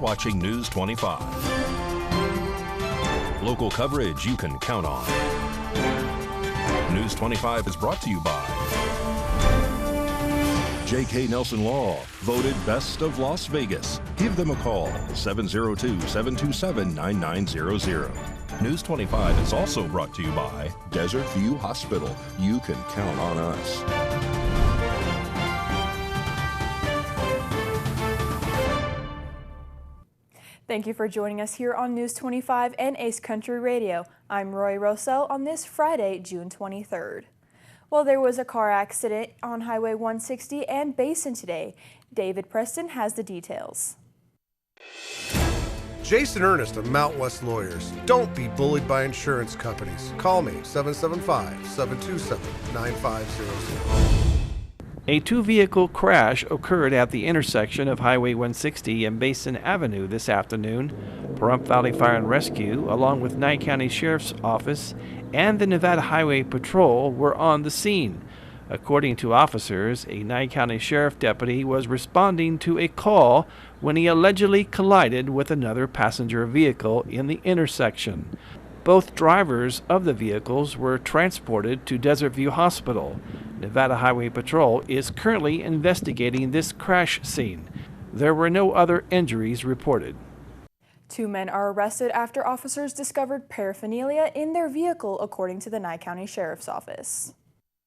watching News 25. Local coverage you can count on. News 25 is brought to you by J.K. Nelson Law, voted best of Las Vegas. Give them a call, 702-727-9900. News 25 is also brought to you by Desert View Hospital. You can count on us. Thank you for joining us here on News 25 and Ace Country Radio. I'm Roy Rossell on this Friday, June 23rd. Well, there was a car accident on Highway 160 and Basin today. David Preston has the details. Jason Ernest of Mount West Lawyers. Don't be bullied by insurance companies. Call me, 775-727-9500. A two-vehicle crash occurred at the intersection of Highway 160 and Basin Avenue this afternoon. Pahrump Valley Fire and Rescue, along with Nye County Sheriff's Office and the Nevada Highway Patrol, were on the scene. According to officers, a Nye County Sheriff deputy was responding to a call when he allegedly collided with another passenger vehicle in the intersection. Both drivers of the vehicles were transported to Desert View Hospital. Nevada Highway Patrol is currently investigating this crash scene. There were no other injuries reported. 2 men are arrested after officers discovered paraphernalia in their vehicle, according to the Nye County Sheriff's Office.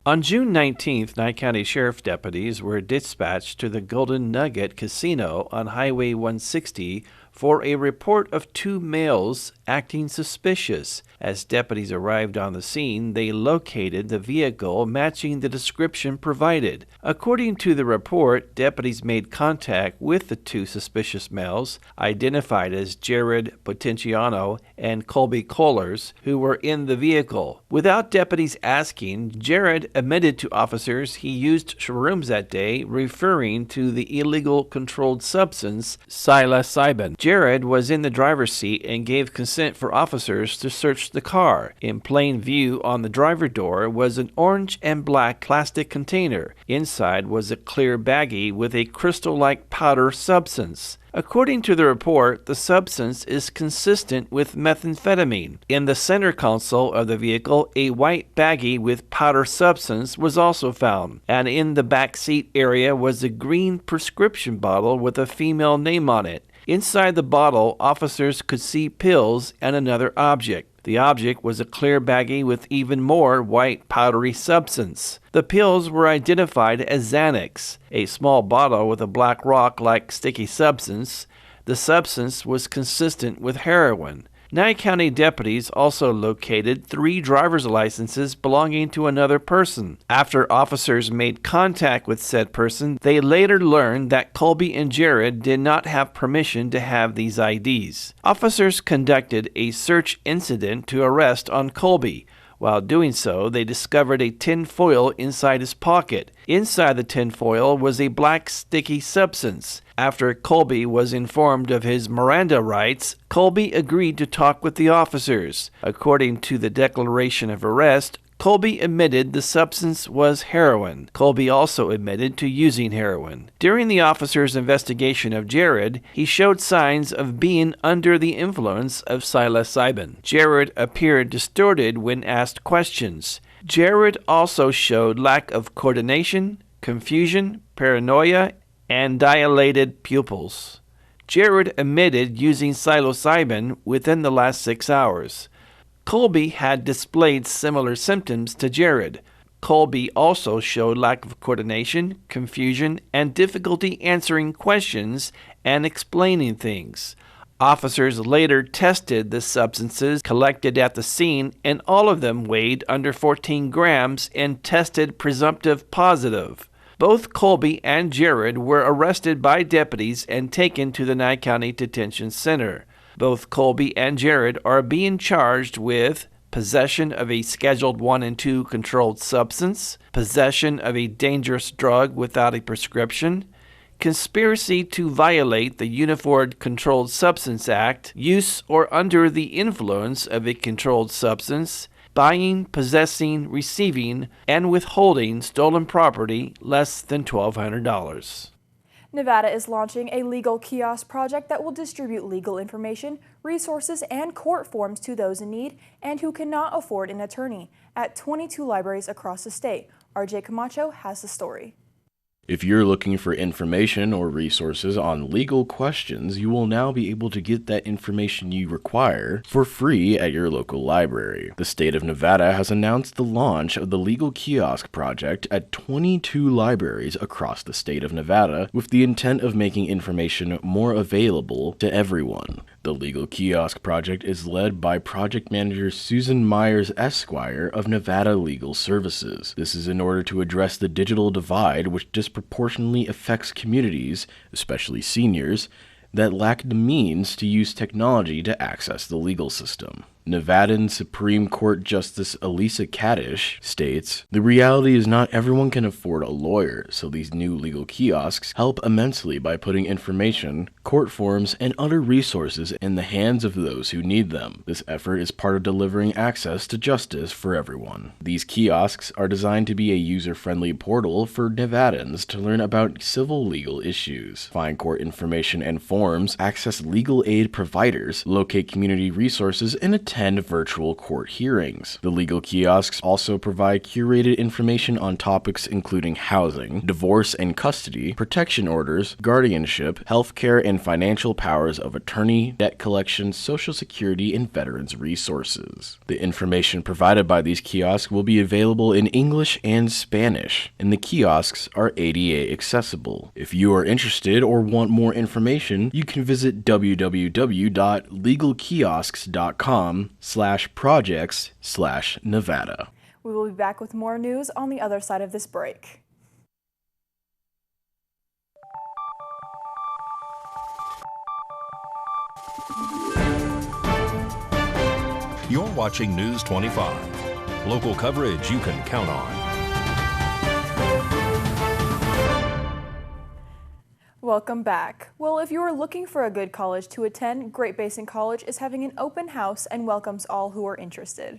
On June 19th, Nye County Sheriff deputies were dispatched to the Golden Nugget Casino on Highway 160 for a report of 2 males acting suspicious. As deputies arrived on the scene, they located the vehicle matching the description provided. According to the report, deputies made contact with the 2 suspicious males, identified as Jared Potenciano and Colby Kohlers, who were in the vehicle. Without deputies asking, Jared admitted to officers he used shrooms that day, referring to the illegal controlled substance psilocybin. Jared was in the driver's seat and gave consent for officers to search the car. In plain view on the driver door was an orange and black plastic container. Inside was a clear baggie with a crystal-like powder substance. According to the report, the substance is consistent with methamphetamine. In the center console of the vehicle, a white baggie with powder substance was also found, and in the back seat area was a green prescription bottle with a female name on it. Inside the bottle, officers could see pills and another object. The object was a clear baggie with even more white powdery substance. The pills were identified as Xanax, a small bottle with a black rock-like sticky substance. The substance was consistent with heroin. Nye County deputies also located 3 driver's licenses belonging to another person. After officers made contact with said person, they later learned that Colby and Jared did not have permission to have these IDs. Officers conducted a search incident to arrest on Colby. While doing so, they discovered a tin foil inside his pocket. Inside the tin foil was a black sticky substance. After Colby was informed of his Miranda rights, Colby agreed to talk with the officers. According to the declaration of arrest, Colby admitted the substance was heroin. Colby also admitted to using heroin. During the officer's investigation of Jared, he showed signs of being under the influence of psilocybin. Jared appeared distorted when asked questions. Jared also showed lack of coordination, confusion, paranoia, and dilated pupils. Jared admitted using psilocybin within the last 6 hours. Colby had displayed similar symptoms to Jared. Colby also showed lack of coordination, confusion, and difficulty answering questions and explaining things. Officers later tested the substances collected at the scene, and all of them weighed under 14 grams and tested presumptive positive. Both Colby and Jared were arrested by deputies and taken to the Nye County Detention Center. Both Colby and Jared are being charged with possession of a Scheduled 1 and 2 controlled substance, possession of a dangerous drug without a prescription, conspiracy to violate the Uniform Controlled Substance Act, use or under the influence of a controlled substance, buying, possessing, receiving, and withholding stolen property less than $1,200. Nevada is launching a legal kiosk project that will distribute legal information, resources, and court forms to those in need and who cannot afford an attorney at 22 libraries across the state. RJ Camacho has the story. If you're looking for information or resources on legal questions, you will now be able to get that information you require for free at your local library. The state of Nevada has announced the launch of the Legal Kiosk Project at 22 libraries across the state of Nevada with the intent of making information more available to everyone. The Legal Kiosk Project is led by Project Manager Susan Myers Esquire of Nevada Legal Services. This is in order to address the digital divide which disproportionately affects communities, especially seniors, that lack the means to use technology to access the legal system. Nevadan Supreme Court Justice Elisa Kadish states, "The reality is not everyone can afford a lawyer, so these new legal kiosks help immensely by putting information, court forms, and other resources in the hands of those who need them. This effort is part of delivering access to justice for everyone." These kiosks are designed to be a user-friendly portal for Nevadans to learn about civil legal issues, find court information and forms, access legal aid providers, locate community resources, and attend virtual court hearings. The legal kiosks also provide curated information on topics including housing, divorce and custody, protection orders, guardianship, healthcare and financial powers of attorney, debt collection, Social Security, and veterans resources. The information provided by these kiosks will be available in English and Spanish, and the kiosks are ADA accessible. If you are interested or want more information, you can visit www.legalkiosks.com/projects/Nevada. We will be back with more news on the other side of this break. You're watching News 25. Local coverage you can count on. Welcome back. Well, if you are looking for a good college to attend, Great Basin College is having an open house and welcomes all who are interested.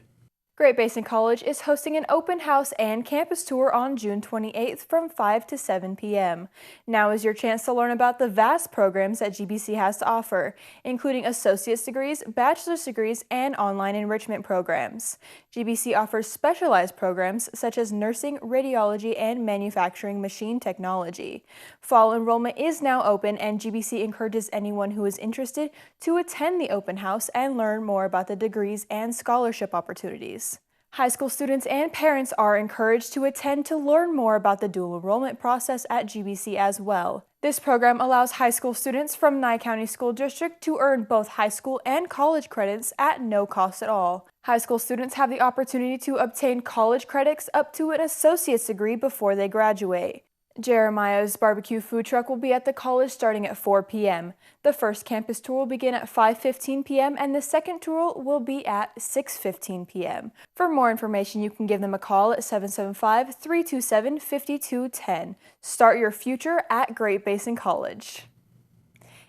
Great Basin College is hosting an open house and campus tour on June 28th from 5 to 7 p.m. Now is your chance to learn about the vast programs that GBC has to offer, including associate's degrees, bachelor's degrees, and online enrichment programs. GBC offers specialized programs such as nursing, radiology, and manufacturing machine technology. Fall enrollment is now open, and GBC encourages anyone who is interested to attend the open house and learn more about the degrees and scholarship opportunities. High school students and parents are encouraged to attend to learn more about the dual enrollment process at GBC as well. This program allows high school students from Nye County School District to earn both high school and college credits at no cost at all. High school students have the opportunity to obtain college credits up to an associate's degree before they graduate. Jeremiah's barbecue food truck will be at the college starting at 4 p.m. The first campus tour will begin at 5:15 p.m. and the second tour will be at 6:15 p.m. For more information, you can give them a call at 775-327-5210. Start your future at Great Basin College.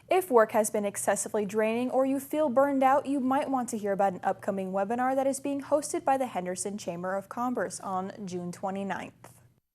If work has been excessively draining or you feel burned out, you might want to hear about an upcoming webinar that is being hosted by the Henderson Chamber of Commerce on June 29th.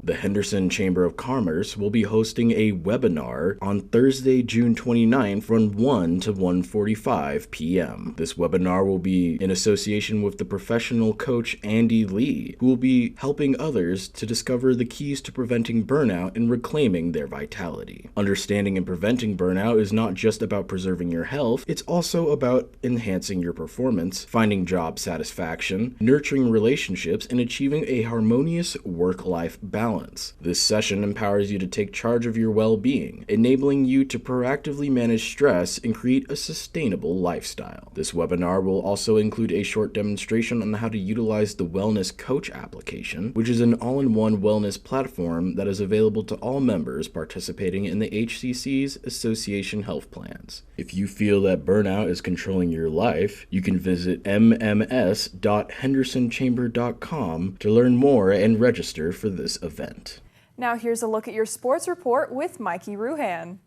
The Henderson Chamber of Commerce will be hosting a webinar on Thursday, June 29th from 1 to 1:45 p.m. This webinar will be in association with the professional coach Andy Lee, who will be helping others to discover the keys to preventing burnout and reclaiming their vitality. Understanding and preventing burnout is not just about preserving your health, it's also about enhancing your performance, finding job satisfaction, nurturing relationships, and achieving a harmonious work-life balance. This session empowers you to take charge of your well-being, enabling you to proactively manage stress and create a sustainable lifestyle. This webinar will also include a short demonstration on how to utilize the Wellness Coach application, which is an all-in-one wellness platform that is available to all members participating in the HCC's Association Health Plans. If you feel that burnout is controlling your life, you can visit mms.hendersonchamber.com to learn more and register for this event. Now here's a look at your sports report with Mikey Ruhan.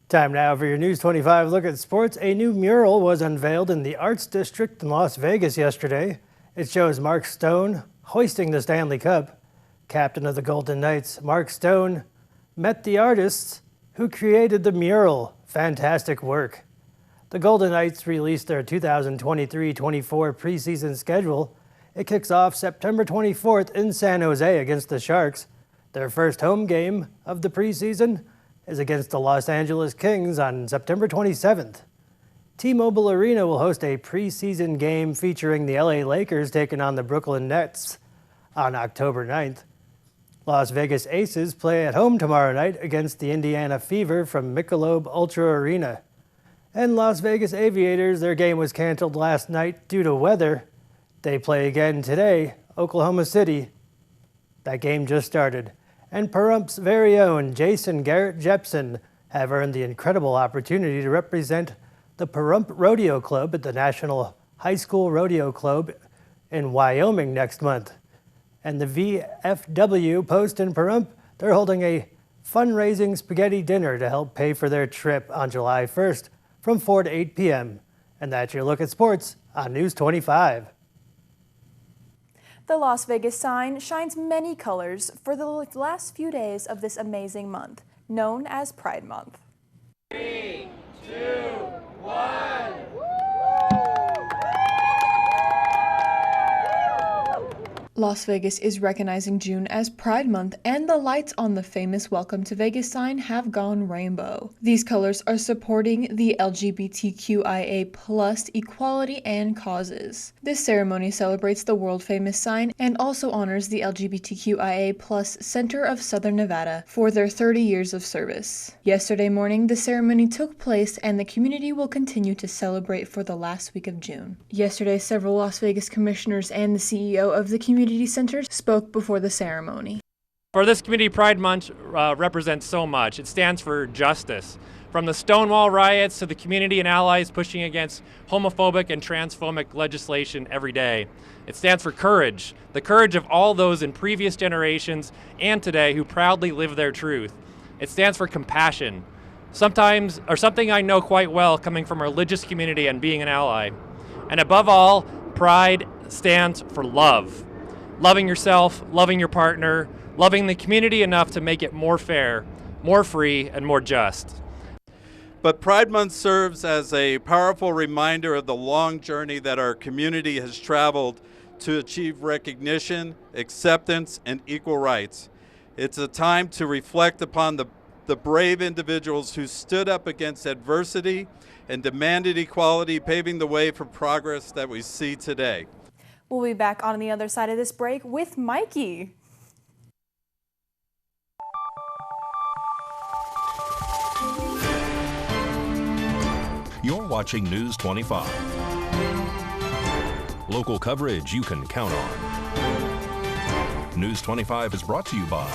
Time now for your News 25 look at sports. A new mural was unveiled in the Arts District in Las Vegas yesterday. It shows Mark Stone hoisting the Stanley Cup. Captain of the Golden Knights, Mark Stone, met the artists who created the mural. Fantastic work. The Golden Knights released their 2023-24 preseason schedule. It kicks off September 24th in San Jose against the Sharks. Their first home game of the preseason is against the Los Angeles Kings on September 27th. T-Mobile Arena will host a preseason game featuring the LA Lakers taking on the Brooklyn Nets on October 9th. Las Vegas Aces play at home tomorrow night against the Indiana Fever from Michelob Ultra Arena. And Las Vegas Aviators, their game was canceled last night due to weather. They play again today, Oklahoma City. That game just started. And Pahrumph's very own Jason Garrett Jepson have earned the incredible opportunity to represent the Pahrump Rodeo Club at the National High School Rodeo Club in Wyoming next month. And the VFW Post in Pahrump, they're holding a fundraising spaghetti dinner to help pay for their trip on July 1st from 4 to 8 p.m. And that's your look at sports on News 25. The Las Vegas sign shines many colors for the last few days of this amazing month, known as Pride Month. 3, 2, 1. Las Vegas is recognizing June as Pride Month, and the lights on the famous Welcome to Vegas sign have gone rainbow. These colors are supporting the LGBTQIA+ equality and causes. This ceremony celebrates the world-famous sign and also honors the LGBTQIA+ Center of Southern Nevada for their 30 years of service. Yesterday morning, the ceremony took place, and the community will continue to celebrate for the last week of June. Yesterday, several Las Vegas commissioners and the CEO of the community center spoke before the ceremony. For this Community Pride Month represents so much. It stands for justice. From the Stonewall riots to the community and allies pushing against homophobic and transphobic legislation every day. It stands for courage, the courage of all those in previous generations and today who proudly live their truth. It stands for compassion, sometimes, or something I know quite well coming from a religious community and being an ally. And above all, pride stands for love. Loving yourself, loving your partner, loving the community enough to make it more fair, more free, and more just. But Pride Month serves as a powerful reminder of the long journey that our community has traveled to achieve recognition, acceptance, and equal rights. It's a time to reflect upon the brave individuals who stood up against adversity and demanded equality, paving the way for progress that we see today. We'll be back on the other side of this break with Mikey. You're watching News 25. Local coverage you can count on. News 25 is brought to you by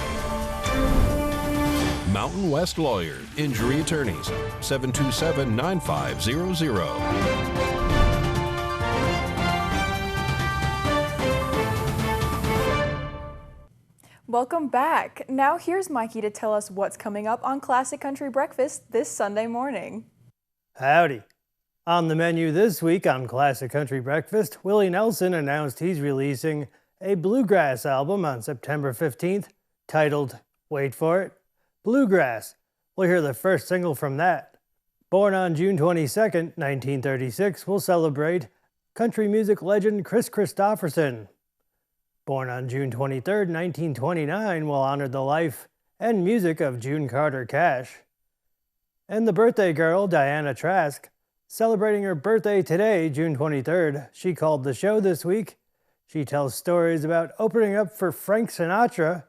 Mountain West Lawyer, Injury Attorneys, 727-9500. Welcome back. Now here's Mikey to tell us what's coming up on Classic Country Breakfast this Sunday morning. Howdy. On the menu this week on Classic Country Breakfast, Willie Nelson announced he's releasing a bluegrass album on September 15th titled, wait for it, Bluegrass. We'll hear the first single from that. Born on June 22nd, 1936, we'll celebrate country music legend Chris Christopherson. Born on June 23, 1929, we'll honor the life and music of June Carter Cash. And the birthday girl, Diana Trask, celebrating her birthday today, June 23rd. She called the show this week. She tells stories about opening up for Frank Sinatra,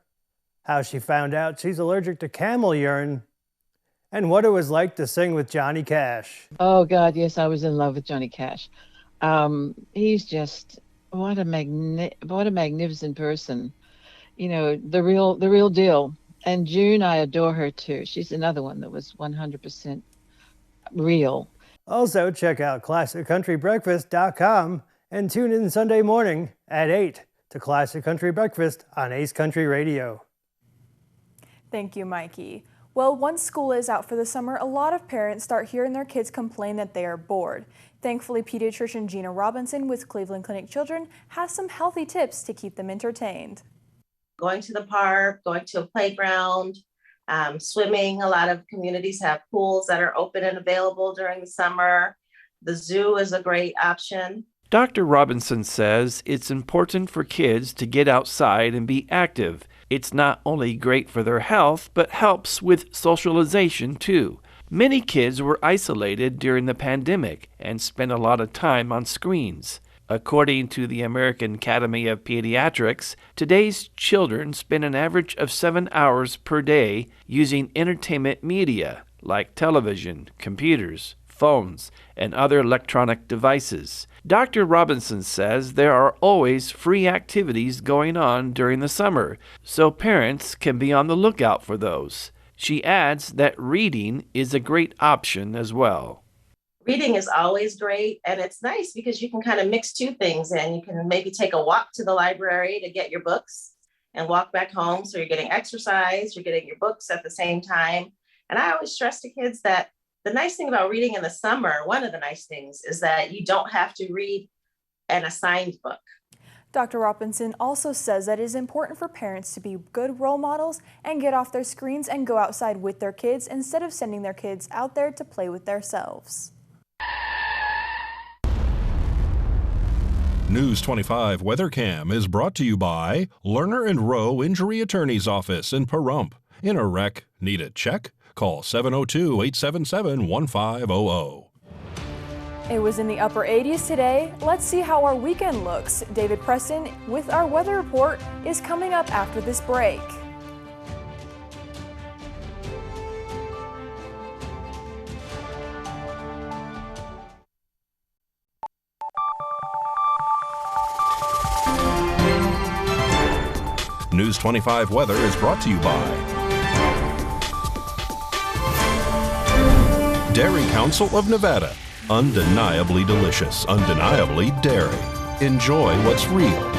how she found out she's allergic to camel urine, and what it was like to sing with Johnny Cash. Oh, God, yes, I was in love with Johnny Cash. He's just... What a magnificent person. You know, the real deal. And June, I adore her too. She's another one that was 100% real. Also, check out ClassicCountryBreakfast.com and tune in Sunday morning at 8 to Classic Country Breakfast on Ace Country Radio. Thank you, Mikey. Well, once school is out for the summer, a lot of parents start hearing their kids complain that they are bored. Thankfully, pediatrician Gina Robinson with Cleveland Clinic Children has some healthy tips to keep them entertained. Going to the park, going to a playground, Swimming, a lot of communities have pools that are open and available during the summer. The zoo is a great option. Dr. Robinson says it's important for kids to get outside and be active. It's not only great for their health, but helps with socialization too. Many kids were isolated during the pandemic and spent a lot of time on screens. According to the American Academy of Pediatrics, today's children spend an average of 7 hours per day using entertainment media like television, computers, phones, and other electronic devices. Dr. Robinson says there are always free activities going on during the summer, so parents can be on the lookout for those. She adds that reading is a great option as well. Reading is always great, and it's nice because you can kind of mix two things in. You can maybe take a walk to the library to get your books and walk back home, so you're getting exercise, you're getting your books at the same time. And I always stress to kids that the nice thing about reading in the summer, one of the nice things, is that you don't have to read an assigned book. Dr. Robinson also says that it is important for parents to be good role models and get off their screens and go outside with their kids instead of sending their kids out there to play with themselves. News 25 WeatherCam is brought to you by Lerner and Rowe Injury Attorney's Office in Pahrump. In a wreck, need a check? Call 702-877-1500. It was in the upper 80s today. Let's see how our weekend looks. David Preston with our weather report is coming up after this break. News 25 weather is brought to you by Dairy Council of Nevada. Undeniably delicious, undeniably dairy. Enjoy what's real.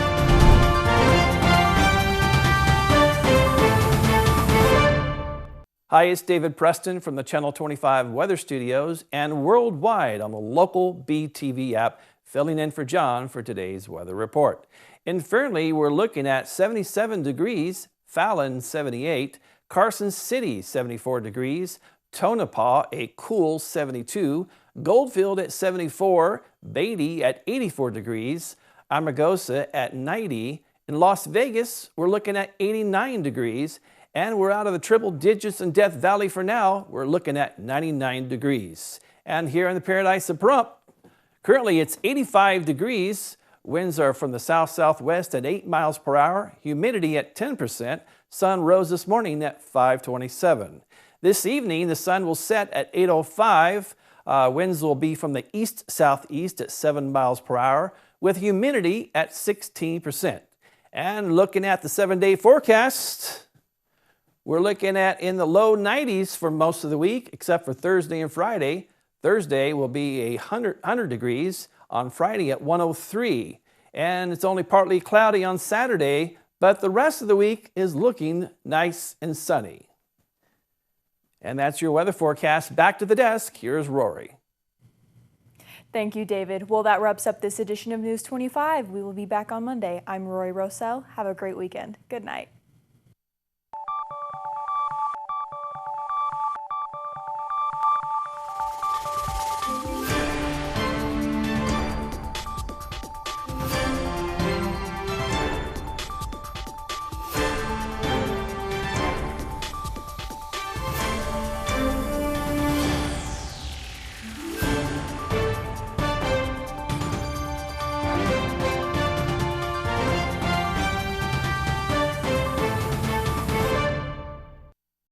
Hi, it's David Preston from the Channel 25 Weather Studios and worldwide on the local BTV app, filling in for John for today's weather report. In Fernley, we're looking at 77 degrees, Fallon 78, Carson City 74 degrees, Tonopah a cool 72, Goldfield at 74, Beatty at 84 degrees, Amargosa at 90. In Las Vegas, we're looking at 89 degrees, and we're out of the triple digits in Death Valley for now. We're looking at 99 degrees. And here in the Paradise of Pahrump, currently it's 85 degrees. Winds are from the south-southwest at 8 miles per hour. Humidity at 10%. Sun rose this morning at 5:27. This evening, the sun will set at 8:05. Winds will be from the east-southeast at 7 miles per hour with humidity at 16%. And looking at the 7-day forecast, we're looking at in the low 90s for most of the week, except for Thursday and Friday. Thursday will be 100 degrees. On Friday at 103. And it's only partly cloudy on Saturday, but the rest of the week is looking nice and sunny. And that's your weather forecast. Back to the desk. Here's Rory. Thank you, David. Well, that wraps up this edition of News 25. We will be back on Monday. I'm Rory Rossell. Have a great weekend. Good night.